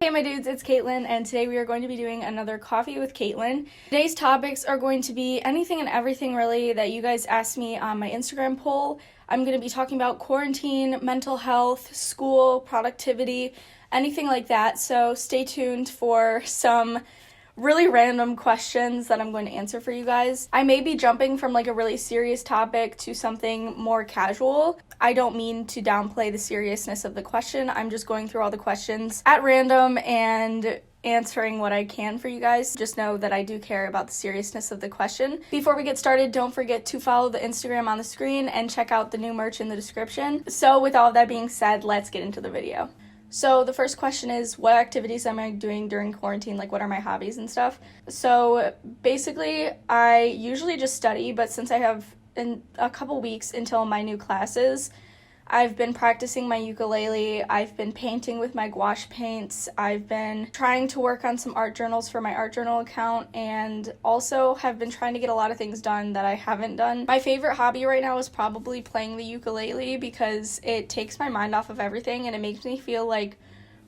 Hey my dudes, it's Kaitlyn, and today we are going to be doing another Coffee with Kaitlyn. Today's topics are going to be anything and everything really that you guys asked me on my Instagram poll. I'm going to be talking about quarantine, mental health, school, productivity, anything like that, so stay tuned for some really random questions that I'm going to answer for you guys. I may be jumping from like a really serious topic to something more casual. I don't mean to downplay the seriousness of the question. I'm just going through all the questions at random and answering what I can for you guys. Just know that I do care about the seriousness of the question. Before we get started, don't forget to follow the Instagram on the screen and check out the new merch in the description. So with all of that being said, let's get into the video. So the first question is, what activities am I doing during quarantine? Like, what are my hobbies and stuff? So basically, I usually just study, but since I have a couple weeks until my new classes, I've been practicing my ukulele, I've been painting with my gouache paints, I've been trying to work on some art journals for my art journal account, and also have been trying to get a lot of things done that I haven't done. My favorite hobby right now is probably playing the ukulele because it takes my mind off of everything and it makes me feel like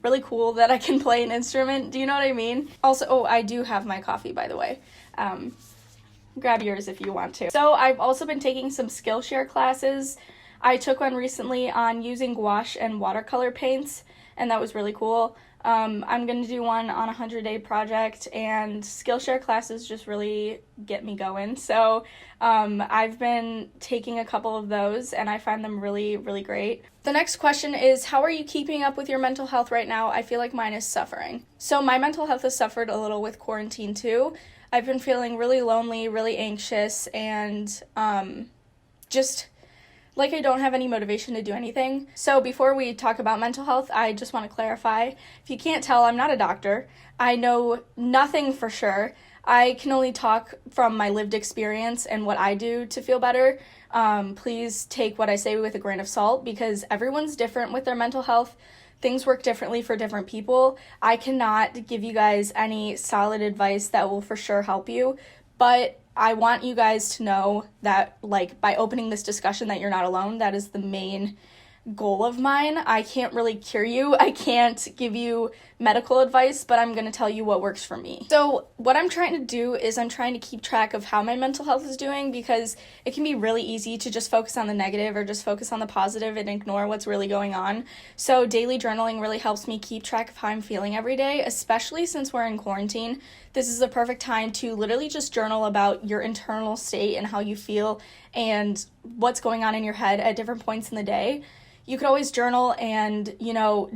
really cool that I can play an instrument. Do you know what I mean? Also, I do have my coffee, by the way. Grab yours if you want to. So I've also been taking some Skillshare classes. I took one recently on using gouache and watercolor paints, and that was really cool. I'm going to do one on a 100-day project, and Skillshare classes just really get me going. So I've been taking a couple of those, and I find them really, really great. The next question is, how are you keeping up with your mental health right now? I feel like mine is suffering. So my mental health has suffered a little with quarantine too. I've been feeling really lonely, really anxious, and just like I don't have any motivation to do anything. So before we talk about mental health, I just want to clarify. If you can't tell, I'm not a doctor. I know nothing for sure. I can only talk from my lived experience and what I do to feel better. Please take what I say with a grain of salt because everyone's different with their mental health. Things work differently for different people. I cannot give you guys any solid advice that will for sure help you, but I want you guys to know that, like, by opening this discussion that you're not alone. That is the main goal of mine. I can't really cure you. I can't give you medical advice, but I'm going to tell you what works for me. So what I'm trying to do is I'm trying to keep track of how my mental health is doing because it can be really easy to just focus on the negative or just focus on the positive and ignore what's really going on. So daily journaling really helps me keep track of how I'm feeling every day, especially since we're in quarantine. This is a perfect time to literally just journal about your internal state and how you feel and what's going on in your head at different points in the day. You could always journal and,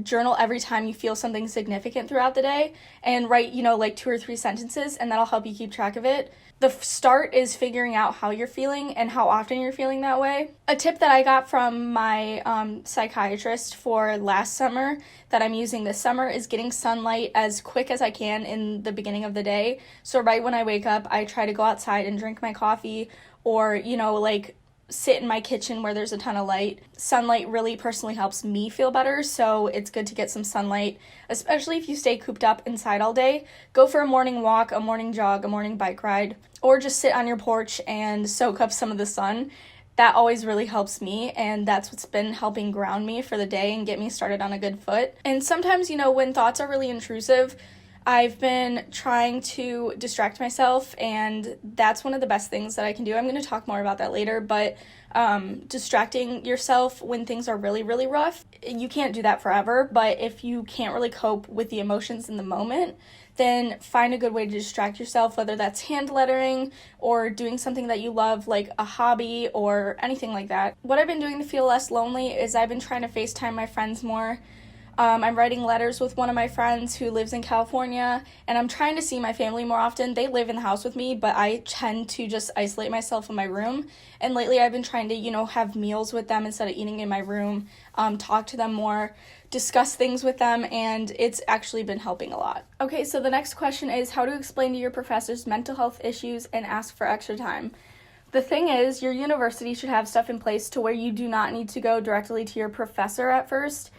journal every time you feel something significant throughout the day and write, like 2 or 3 sentences, and that'll help you keep track of it. The start is figuring out how you're feeling and how often you're feeling that way. A tip that I got from my psychiatrist for last summer that I'm using this summer is getting sunlight as quick as I can in the beginning of the day. So right when I wake up, I try to go outside and drink my coffee or, sit in my kitchen where there's a ton of light. Sunlight really personally helps me feel better, so it's good to get some sunlight, especially if you stay cooped up inside all day. Go for a morning walk, a morning jog, a morning bike ride, or just sit on your porch and soak up some of the sun. That always really helps me, and that's what's been helping ground me for the day and get me started on a good foot. And sometimes, when thoughts are really intrusive, I've been trying to distract myself, and that's one of the best things that I can do. I'm going to talk more about that later, but distracting yourself when things are really, really rough, you can't do that forever, but if you can't really cope with the emotions in the moment, then find a good way to distract yourself, whether that's hand lettering or doing something that you love, like a hobby or anything like that. What I've been doing to feel less lonely is I've been trying to FaceTime my friends more. I'm writing letters with one of my friends who lives in California, and I'm trying to see my family more often. They live in the house with me, but I tend to just isolate myself in my room. And lately I've been trying to, have meals with them instead of eating in my room, talk to them more, discuss things with them, and it's actually been helping a lot. Okay, so the next question is how to explain to your professors mental health issues and ask for extra time. The thing is, your university should have stuff in place to where you do not need to go directly to your professor at first.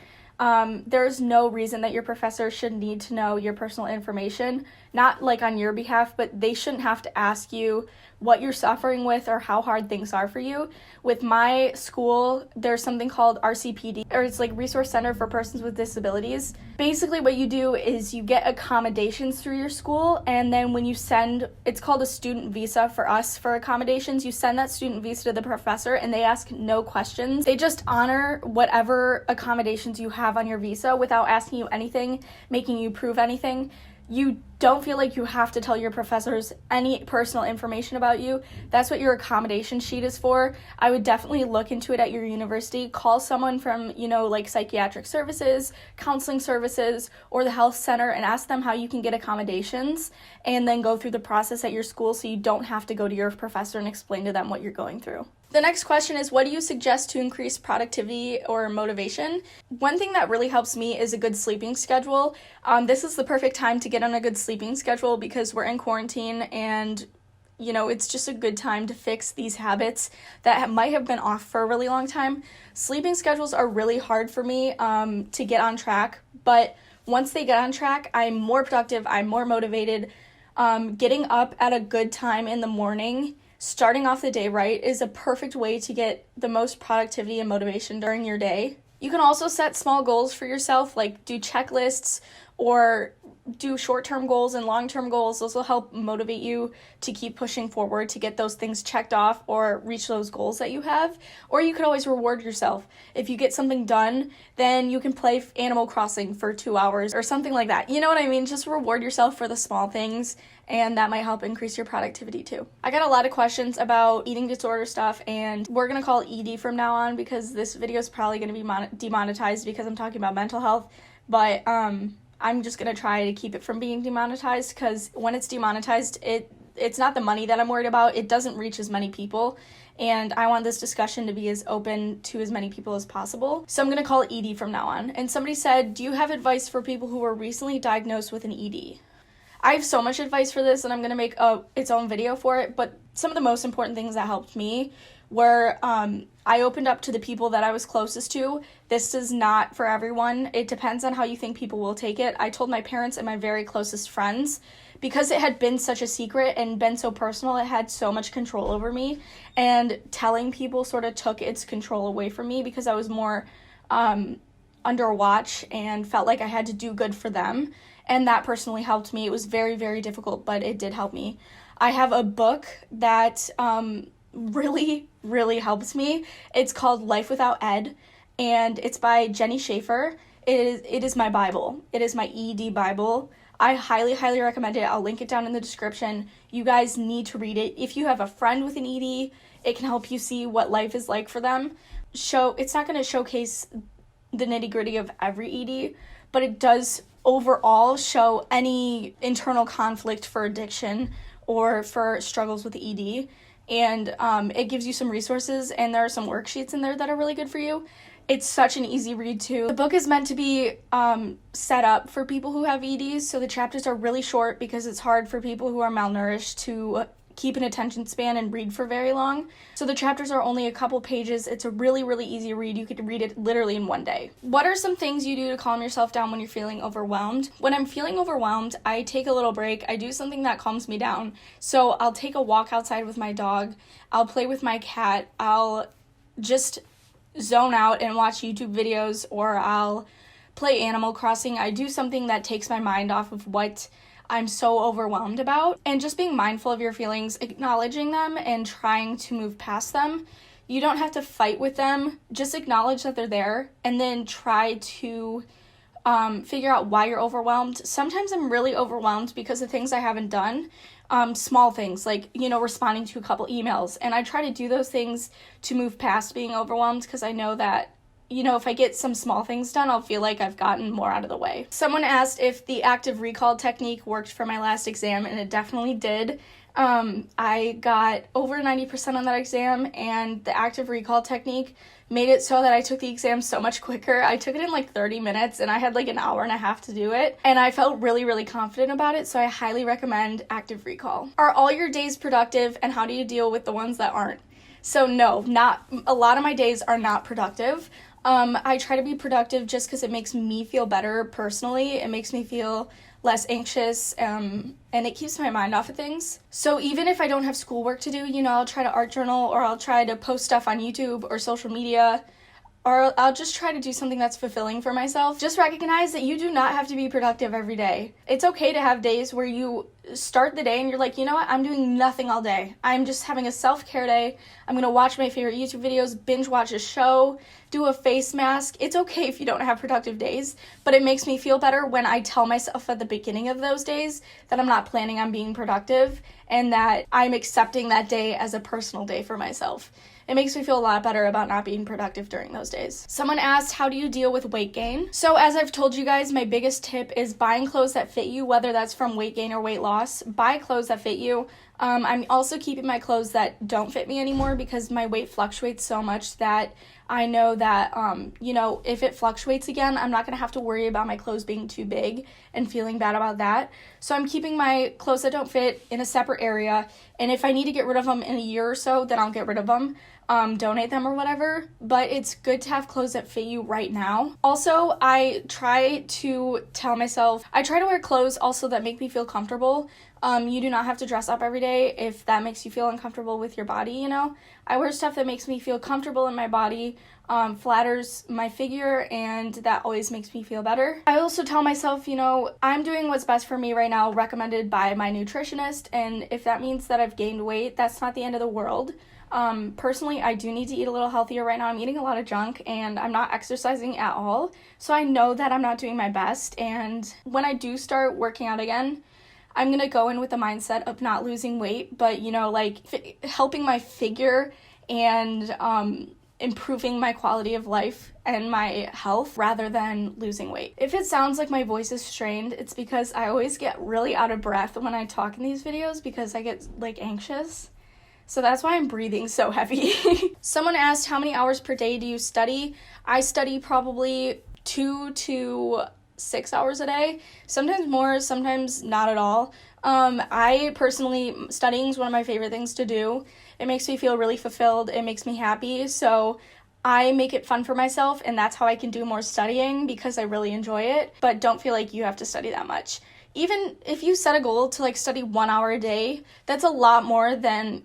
There's no reason that your professor should need to know your personal information. not like on your behalf, but they shouldn't have to ask you what you're suffering with or how hard things are for you. With my school, there's something called RCPD, or it's like Resource Center for Persons with Disabilities. Basically what you do is you get accommodations through your school, and then when you send, it's called a student visa for us for accommodations, you send that student visa to the professor and they ask no questions. They just honor whatever accommodations you have on your visa without asking you anything, making you prove anything. You don't feel like you have to tell your professors any personal information about you. That's what your accommodation sheet is for. I would definitely look into it at your university. Call someone from, like psychiatric services, counseling services, or the health center and ask them how you can get accommodations, and then go through the process at your school so you don't have to go to your professor and explain to them what you're going through. The next question is, what do you suggest to increase productivity or motivation? One thing that really helps me is a good sleeping schedule. This is the perfect time to get on a good sleeping schedule because we're in quarantine and, it's just a good time to fix these habits that might have been off for a really long time. Sleeping schedules are really hard for me to get on track, but once they get on track, I'm more productive, I'm more motivated. Getting up at a good time in the morning, starting off the day right, is a perfect way to get the most productivity and motivation during your day. You can also set small goals for yourself, like do checklists or do short-term goals and long-term goals. Those will help motivate you to keep pushing forward to get those things checked off or reach those goals that you have. Or you could always reward yourself. If you get something done, then you can play Animal Crossing for 2 hours or something like that. You know what I mean? Just reward yourself for the small things, and that might help increase your productivity too. I got a lot of questions about eating disorder stuff, and we're going to call it ED from now on because this video is probably going to be demonetized because I'm talking about mental health, but I'm just going to try to keep it from being demonetized because when it's demonetized, it's not the money that I'm worried about. It doesn't reach as many people, and I want this discussion to be as open to as many people as possible. So I'm going to call it ED from now on. And somebody said, do you have advice for people who were recently diagnosed with an ED? I have so much advice for this, and I'm going to make its own video for it, but some of the most important things that helped me were I opened up to the people that I was closest to. This is not for everyone. It depends on how you think people will take it. I told my parents and my very closest friends because it had been such a secret and been so personal. It had so much control over me, and telling people sort of took its control away from me because I was more under watch and felt like I had to do good for them, and that personally helped me. It was very, very difficult, but it did help me. I have a book that really, really helps me. It's called Life Without Ed, and it's by Jenny Schaefer. It is my Bible. It is my ED Bible. I highly, highly recommend it. I'll link it down in the description. You guys need to read it. If you have a friend with an ED, it can help you see what life is like for them. It's not going to showcase the nitty-gritty of every ED, but it does overall show any internal conflict for addiction or for struggles with ED. And it gives you some resources, and there are some worksheets in there that are really good for you. It's such an easy read too. The book is meant to be set up for people who have EDs, so the chapters are really short because it's hard for people who are malnourished to keep an attention span and read for very long. So the chapters are only a couple pages. It's a really, really easy read. You could read it literally in one day. What are some things you do to calm yourself down when you're feeling overwhelmed? When I'm feeling overwhelmed, I take a little break. I do something that calms me down. So I'll take a walk outside with my dog. I'll play with my cat. I'll just zone out and watch YouTube videos, or I'll play Animal Crossing. I do something that takes my mind off of what I'm so overwhelmed about, and just being mindful of your feelings, acknowledging them and trying to move past them. You don't have to fight with them. Just acknowledge that they're there and then try to figure out why you're overwhelmed. Sometimes I'm really overwhelmed because of things I haven't done. Small things like, responding to a couple emails. And I try to do those things to move past being overwhelmed because I know that if I get some small things done, I'll feel like I've gotten more out of the way. Someone asked if the active recall technique worked for my last exam, and it definitely did. I got over 90% on that exam, and the active recall technique made it so that I took the exam so much quicker. I took it in 30 minutes, and I had an hour and a half to do it, and I felt really, really confident about it, so I highly recommend active recall. Are all your days productive, and how do you deal with the ones that aren't? So no, not a lot of my days are not productive. I try to be productive just because it makes me feel better personally. It makes me feel less anxious, and it keeps my mind off of things. So even if I don't have schoolwork to do, I'll try to art journal, or I'll try to post stuff on YouTube or social media, or I'll just try to do something that's fulfilling for myself. Just recognize that you do not have to be productive every day. It's okay to have days where you start the day and you're like, you know what, I'm doing nothing all day. I'm just having a self-care day. I'm gonna watch my favorite YouTube videos, binge watch a show, do a face mask. It's okay if you don't have productive days, but it makes me feel better when I tell myself at the beginning of those days that I'm not planning on being productive and that I'm accepting that day as a personal day for myself. It makes me feel a lot better about not being productive during those days. Someone asked, how do you deal with weight gain? So as I've told you guys, my biggest tip is buying clothes that fit you, whether that's from weight gain or weight loss. Buy clothes that fit you. I'm also keeping my clothes that don't fit me anymore because my weight fluctuates so much that I know that, if it fluctuates again, I'm not going to have to worry about my clothes being too big and feeling bad about that. So I'm keeping my clothes that don't fit in a separate area. And if I need to get rid of them in a year or so, then I'll get rid of them, donate them or whatever. But it's good to have clothes that fit you right now. Also, I try to wear clothes also that make me feel comfortable. You do not have to dress up every day if that makes you feel uncomfortable with your body, I wear stuff that makes me feel comfortable in my body, flatters my figure, and that always makes me feel better. I also tell myself, I'm doing what's best for me right now, recommended by my nutritionist, and if that means that I've gained weight, that's not the end of the world. Personally, I do need to eat a little healthier right now. I'm eating a lot of junk and I'm not exercising at all, so I know that I'm not doing my best, and when I do start working out again, I'm going to go in with the mindset of not losing weight, but, helping my figure and improving my quality of life and my health rather than losing weight. If it sounds like my voice is strained, it's because I always get really out of breath when I talk in these videos because I get, anxious. So that's why I'm breathing so heavy. Someone asked, how many hours per day do you study? I study probably 2 to 6 hours a day, sometimes more, sometimes not at all. I personally, studying is one of my favorite things to do. It makes me feel really fulfilled. It makes me happy. So I make it fun for myself, and that's how I can do more studying because I really enjoy it. But don't feel like you have to study that much. Even if you set a goal to study 1 hour a day, that's a lot more than,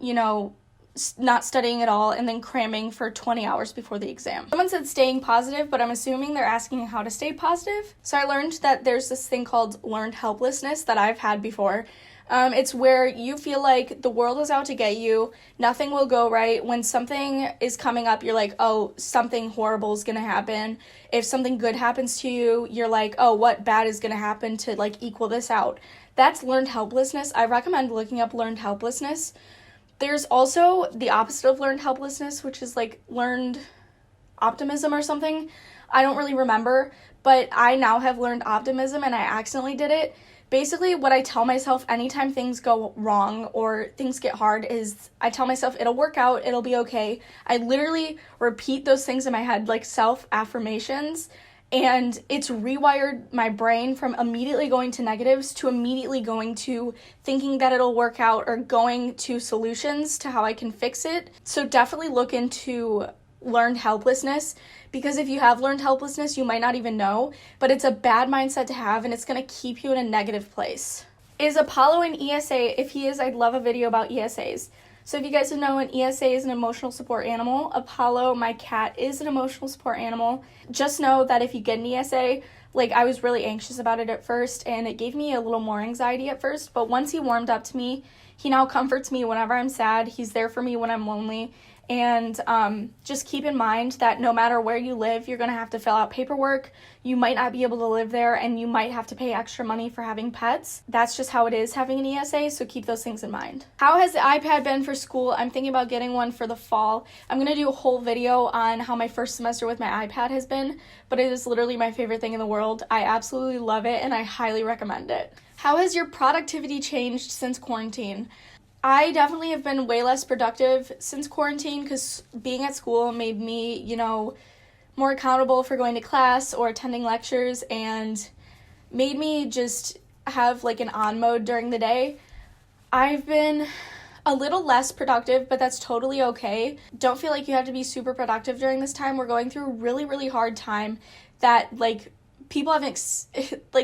not studying at all and then cramming for 20 hours before the exam. Someone said staying positive, but I'm assuming they're asking how to stay positive. So I learned that there's this thing called learned helplessness that I've had before. It's where you feel like the world is out to get you, nothing will go right. When something is coming up, you're like, oh, something horrible is gonna happen. If something good happens to you, you're like, oh, what bad is gonna happen to equal this out? That's learned helplessness. I recommend looking up learned helplessness. There's also the opposite of learned helplessness, which is learned optimism or something. I don't really remember, but I now have learned optimism and I accidentally did it. Basically, what I tell myself anytime things go wrong or things get hard is I tell myself it'll work out, it'll be okay. I literally repeat those things in my head like self-affirmations, and it's rewired my brain from immediately going to negatives to immediately going to thinking that it'll work out or going to solutions to how I can fix it. So definitely look into learned helplessness, because if you have learned helplessness, you might not even know, but it's a bad mindset to have and it's going to keep you in a negative place. Is Apollo an ESA? If he is, I'd love a video about ESAs. So if you guys don't know, an ESA is an emotional support animal. Apollo, my cat, is an emotional support animal. Just know that if you get an ESA, I was really anxious about it at first, and it gave me a little more anxiety at first, but once he warmed up to me, he now comforts me whenever I'm sad. He's there for me when I'm lonely. And just keep in mind that no matter where you live, you're going to have to fill out paperwork. You might not be able to live there, and you might have to pay extra money for having pets. That's just how it is having an ESA, so keep those things in mind. How has the iPad been for school? I'm thinking about getting one for the fall. I'm going to do a whole video on how my first semester with my iPad has been, but it is literally my favorite thing in the world. I absolutely love it, and I highly recommend it. How has your productivity changed since quarantine? I definitely have been way less productive since quarantine because being at school made me, more accountable for going to class or attending lectures and made me just have an on mode during the day. I've been a little less productive, but that's totally okay. Don't feel like you have to be super productive during this time. We're going through a really, really hard time that, like, people haven't,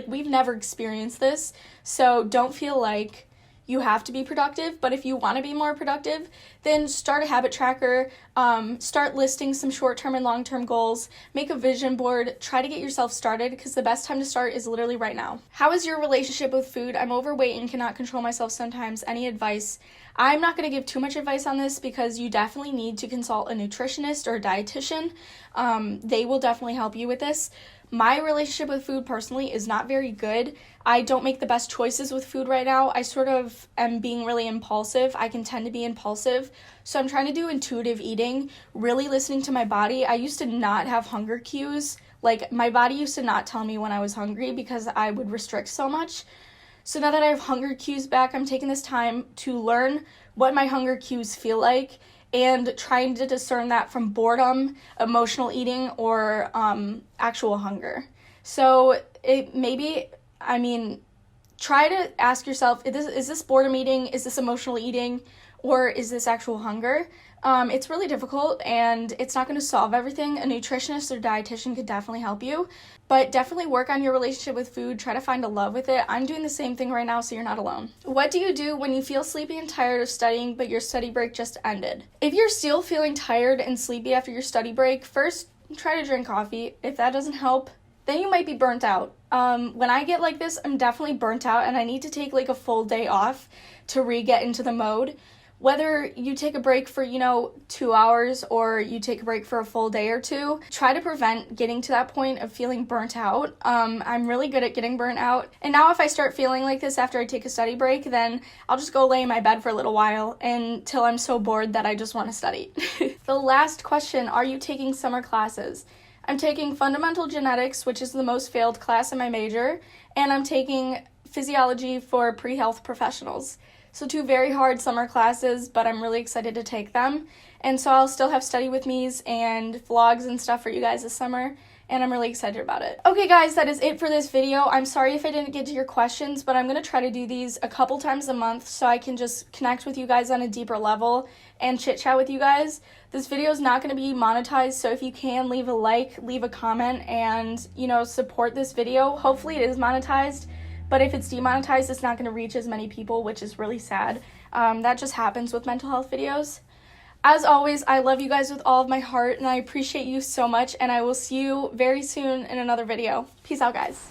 we've never experienced this, so don't feel like you have to be productive. But if you want to be more productive, then start a habit tracker, start listing some short-term and long-term goals, make a vision board, try to get yourself started, because the best time to start is literally right now. How is your relationship with food? I'm overweight and cannot control myself sometimes. Any advice? I'm not going to give too much advice on this because you definitely need to consult a nutritionist or a dietitian. They will definitely help you with this. My relationship with food personally is not very good. I don't make the best choices with food right now. I sort of am being really impulsive. I can tend to be impulsive. So I'm trying to do intuitive eating, really listening to my body. I used to not have hunger cues. Like, my body used to not tell me when I was hungry because I would restrict so much. So now that I have hunger cues back, I'm taking this time to learn what my hunger cues feel like and trying to discern that from boredom, emotional eating, or actual hunger. So try to ask yourself, is this boredom eating, is this emotional eating, or is this actual hunger? It's really difficult, and it's not going to solve everything. A nutritionist or dietitian could definitely help you, but definitely work on your relationship with food. Try to find a love with it. I'm doing the same thing right now, so you're not alone. What do you do when you feel sleepy and tired of studying, but your study break just ended? If you're still feeling tired and sleepy after your study break, first try to drink coffee. If that doesn't help, then you might be burnt out. When I get like this, I'm definitely burnt out, and I need to take like a full day off to re-get into the mode. Whether you take a break for, 2 hours or you take a break for a full day or two, try to prevent getting to that point of feeling burnt out. I'm really good at getting burnt out. And now if I start feeling like this after I take a study break, then I'll just go lay in my bed for a little while until I'm so bored that I just want to study. The last question, are you taking summer classes? I'm taking Fundamental Genetics, which is the most failed class in my major, and I'm taking Physiology for Pre-Health Professionals. So 2 very hard summer classes, but I'm really excited to take them. And so I'll still have study with me's and vlogs and stuff for you guys this summer, and I'm really excited about it. Okay guys, that is it for this video. I'm sorry if I didn't get to your questions, but I'm going to try to do these a couple times a month so I can just connect with you guys on a deeper level and chit chat with you guys. This video is not going to be monetized, so if you can, leave a like, leave a comment, and, support this video. Hopefully it is monetized. But if it's demonetized, it's not going to reach as many people, which is really sad. That just happens with mental health videos. As always, I love you guys with all of my heart, and I appreciate you so much, and I will see you very soon in another video. Peace out, guys.